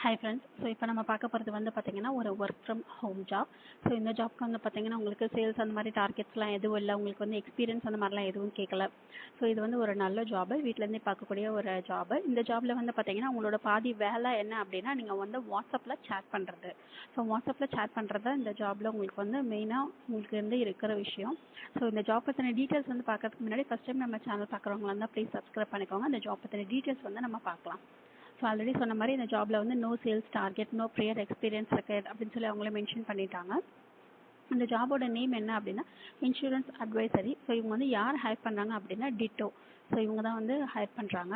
Hi friends. So இப்போ நம்ம பார்க்க போகிறது வந்து பார்த்தீங்கன்னா ஒரு work from home job. So இந்த ஜாப்க்கு வந்து பார்த்தீங்கன்னா உங்களுக்கு சேல்ஸ் அந்த மாதிரி டார்கெட்ஸ்லாம் எதுவும் இல்லை, உங்களுக்கு வந்து எக்ஸ்பீரியன்ஸ் அந்த மாதிரிலாம் எதுவும் கேட்கல. ஸோ இது வந்து ஒரு நல்ல ஜாபு, வீட்டிலேருந்தே பார்க்கக்கூடிய ஒரு ஜாபு. இந்த ஜாபில் வந்து பார்த்தீங்கன்னா உங்களோட பாதி வேலை என்ன அப்படின்னா நீங்கள் வந்து வாட்ஸ்அப்பில் சேட் பண்ணுறது. ஸோ வாட்ஸ்அப்பில் சேட் பண்ணுறது தான் இந்த ஜாபில் உங்களுக்கு வந்து மெயினாக உங்களுக்கு வந்து இருக்கிற விஷயம். ஸோ இந்த ஜாப் பற்றின டீட்டெயில்ஸ் வந்து பார்க்கறதுக்கு முன்னாடி ஃபஸ்ட் டைம் நம்ம சேனல் பார்க்குறவங்களா இருந்தால் ப்ளீஸ் சப்ஸ்கிரைப் பண்ணிக்கோங்க. இந்த ஜாப் பற்றின டீட்டெயில்ஸ் வந்து நம்ம பார்க்கலாம். ஸோ ஆல்ரெடி சொன்ன மாதிரி இந்த ஜாபில் வந்து no sales target, no prior experience record அப்படின்னு சொல்லி அவங்களே மென்ஷன் பண்ணிட்டாங்க. இந்த ஜாபோட நேம் என்ன அப்படின்னா இன்சூரன்ஸ் அட்வைசரி. ஸோ இவங்க வந்து யார் ஹையர் பண்ணுறாங்க அப்படின்னா டிட்டோ. ஸோ இவங்க தான் வந்து ஹையர் பண்ணுறாங்க.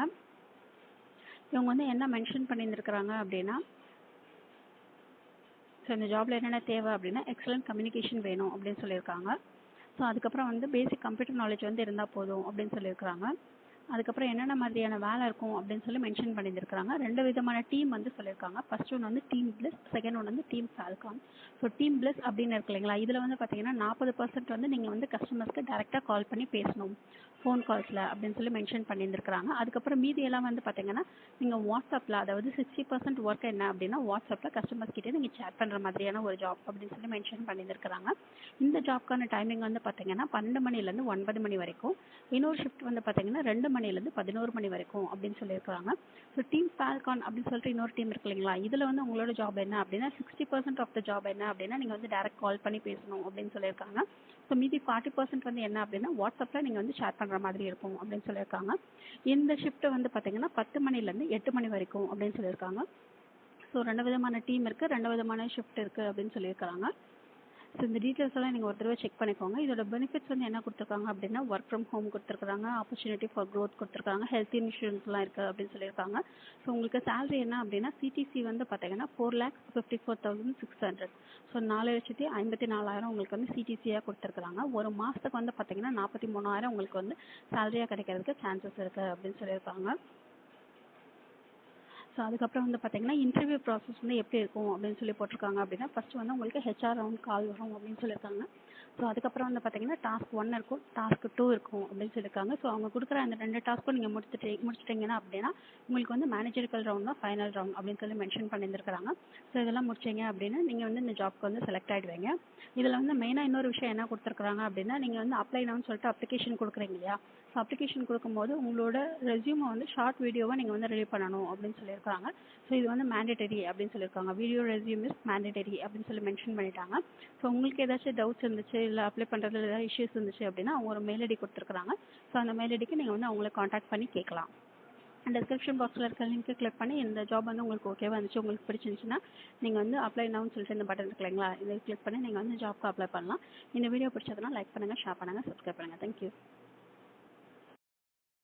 இவங்க வந்து என்ன மென்ஷன் பண்ணியிருந்துருக்குறாங்க அப்படின்னா, ஸோ இந்த ஜாபில் என்னென்ன தேவை அப்படின்னா எக்ஸலண்ட் கம்யூனிகேஷன் வேணும் அப்படின்னு சொல்லியிருக்காங்க. ஸோ அதுக்கப்புறம் வந்து பேசிக் கம்ப்யூட்டர் நாலேஜ் வந்து இருந்தால் போதும் அப்படின்னு சொல்லியிருக்காங்க. அதுக்கப்புறம் என்னென்ன மாதிரியான வேலை இருக்கும் அப்படின்னு சொல்லி மென்ஷன் பண்ணியிருக்காங்க. 2 விதமான டீம் வந்து சொல்லியிருக்காங்க. ஃபர்ஸ்ட் ஒன்று வந்து டீம் பிளஸ், செகண்ட் ஒன்று வந்து team falcon. So team plus அப்படின்னு இருக்கு இல்லைங்களா, இதில் வந்து பார்த்தீங்கன்னா 40% வந்து நீங்கள் வந்து கஸ்டமர்ஸ்க்கு டேரெக்டாக கால் பண்ணி பேசணும் ஃபோன் கால்ஸில் அப்படின்னு சொல்லி மென்ஷன் பண்ணியிருக்காங்க. அதுக்கப்புறம் மீதி எல்லாம் வந்து பார்த்தீங்கன்னா நீங்கள் வாட்ஸ்அப்பில், அதாவது 60% ஒர்க் என்ன அப்படின்னா வாட்ஸ்அப்பில் கஸ்டமர்ஸ் கிட்டே நீங்கள் சேட் பண்ணுற மாதிரியான ஒரு ஜாப் அப்படின்னு சொல்லி மென்ஷன் பண்ணியிருக்காங்க. இந்த ஜாப்க்கான டைமிங் வந்து பார்த்தீங்கன்னா 12 மணிலேருந்து 9 மணி வரைக்கும். இன்னொரு ஷிஃப்ட் வந்து பார்த்தீங்கன்னா 2 மணிலேருந்து 11 மணி வரைக்கும் அப்படின்னு சொல்லியிருக்காங்க. ஸோ டீம் ஃபால்கான் அப்படின்னு சொல்லிட்டு இன்னொரு டீம் இருக்கு இல்லைங்களா, இதில் வந்து உங்களோட ஜாப் என்ன அப்படின்னா 60% ஆஃப் த ஜாப் என்ன அப்படின்னா நீங்கள் வந்து டேரக்ட் கால் பண்ணி பேசணும் அப்படின்னு சொல்லியிருக்காங்க. ஸோ மீதி 40% வந்து என்ன அப்படின்னா வாட்ஸ்அப்பில் நீங்கள் வந்து ஷேர் பண்ணுற மாதிரி இருக்கும் அப்படின்னு சொல்லியிருக்காங்க. இந்த ஷிஃப்ட் வந்து பார்த்தீங்கன்னா 10 மணிலேருந்து 8 மணி வரைக்கும் அப்படின்னு சொல்லியிருக்காங்க. ஸோ 2 விதமான டீம் இருக்குது, 2 விதமான ஷிஃப்ட் இருக்குது அப்படின்னு சொல்லியிருக்காங்க. ஸோ இந்த டீட்டெயில்ஸ் எல்லாம் நீங்கள் ஒரு தடவை செக் பண்ணிக்கோங்க. இதோட பெனிஃபிட்ஸ் வந்து என்ன கொடுத்துருக்காங்க அப்படின்னா ஒர்க் ஃப்ரம் ஹோம் கொடுத்துருக்காங்க, ஆப்பர்ச்சுனிட்டி ஃபார் க்ரோத் கொடுத்துருக்காங்க, ஹெல்த் இன்சூரன்ஸ்லாம் இருக்குது அப்படின்னு சொல்லியிருக்காங்க. ஸோ உங்களுக்கு சேலரி என்ன அப்படின்னா சிடிசி வந்து பார்த்தீங்கன்னா 4,54,600. ஸோ 4,54,000 உங்களுக்கு வந்து சிடிசியாக கொடுத்துருக்காங்க. ஒரு மாதத்துக்கு வந்து பார்த்தீங்கன்னா 43,000 உங்களுக்கு வந்து சேலரியாக கிடைக்கிறதுக்கு சான்சஸ் இருக்குது அப்படின்னு சொல்லியிருக்காங்க. ஸோ அதுக்கப்புறம் வந்து பார்த்தீங்கன்னா இன்டர்வியூ ப்ராசஸ் வந்து எப்படி இருக்கும் அப்படின்னு சொல்லி போட்டிருக்காங்க அப்படின்னா ஃபஸ்ட்டு வந்து உங்களுக்கு ஹெச்ஆர் ரவுண்ட் கால் வரும் அப்படின்னு சொல்லியிருக்காங்க. ஸோ அதுக்கப்புறம் வந்து பார்த்தீங்கன்னா டாஸ்க் 1 இருக்கும், டாஸ்க் 2 இருக்கும் அப்படின்னு சொல்லியிருக்காங்க. ஸோ அவங்க கொடுக்குற அந்த 2 டாஸ்க்கும் நீங்கள் முடிச்சிட்டிங்கன்னா அப்படின்னா உங்களுக்கு வந்து மேனேஜரிக்கல் ரவுண்ட் தான் ஃபைனல் ரவுண்ட் அப்படின்னு சொல்லி மென்ஷன் பண்ணியிருக்காங்க. ஸோ இதெல்லாம் முடிச்சிங்க அப்படின்னா நீங்கள் வந்து இந்த ஜாப்க்கு வந்து செலக்ட் ஆகிடுவீங்க. இதில் வந்து மெயினாக இன்னொரு விஷயம் என்ன கொடுத்துருக்காங்க அப்படின்னா நீங்கள் வந்து அப்ளை நவுன்னு சொல்லிட்டு அப்ளிகேஷன் கொடுக்குறீங்க இல்லையா, ஸோ அப்ளிகேஷன் கொடுக்கும்போது உங்களோட ரெஸ்யூமை வந்து ஷார்ட் வீடியோவை நீங்கள் வந்து ரெடி பண்ணணும் அப்படின்னு சொல்லியிருக்காங்க. ஸோ இது வந்து மேண்டேட்டரி அப்படின்னு சொல்லியிருக்காங்க. வீடியோ ரெஸ்யூம் இஸ் மேண்டேட்டரி அப்படின்னு சொல்லி மென்ஷன் பண்ணிட்டாங்க. ஸோ உங்களுக்கு ஏதாச்சும் டவுட்ஸ் இருந்துச்சு, இல்லை அப்ளை பண்ணுறதுல ஏதாவது இஷ்யூஸ் இருந்துச்சு அப்படின்னா அவங்க ஒரு மெயில் ஐடி கொடுத்துருக்காங்க. ஸோ அந்த மெயில் ஐடிக்கு நீங்கள் வந்து அவங்களை காண்டாக்ட் பண்ணி கேட்கலாம். டிஸ்கிரிப்ஷன் பாக்ஸில் இருக்க லிங்க்கை கிளிக் பண்ணி இந்த ஜாப் வந்து உங்களுக்கு ஓகேவா இருந்துச்சு, உங்களுக்கு பிடிச்சிருந்துச்சுன்னா நீங்கள் வந்து அப்ளை நவுன்னு சொல்லிட்டு இந்த பட்டன் இருக்கு இல்லைங்களா, இதை கிளிக் பண்ணி நீங்கள் வந்து ஜாப்க்கு அப்ளை பண்ணலாம். இந்த வீடியோ பிடிச்சதுன்னா லைக் பண்ணுங்கள், ஷேர் பண்ணுங்கள், சப்ஸ்கிரைப் பண்ணுங்கள். தேங்க்யூ.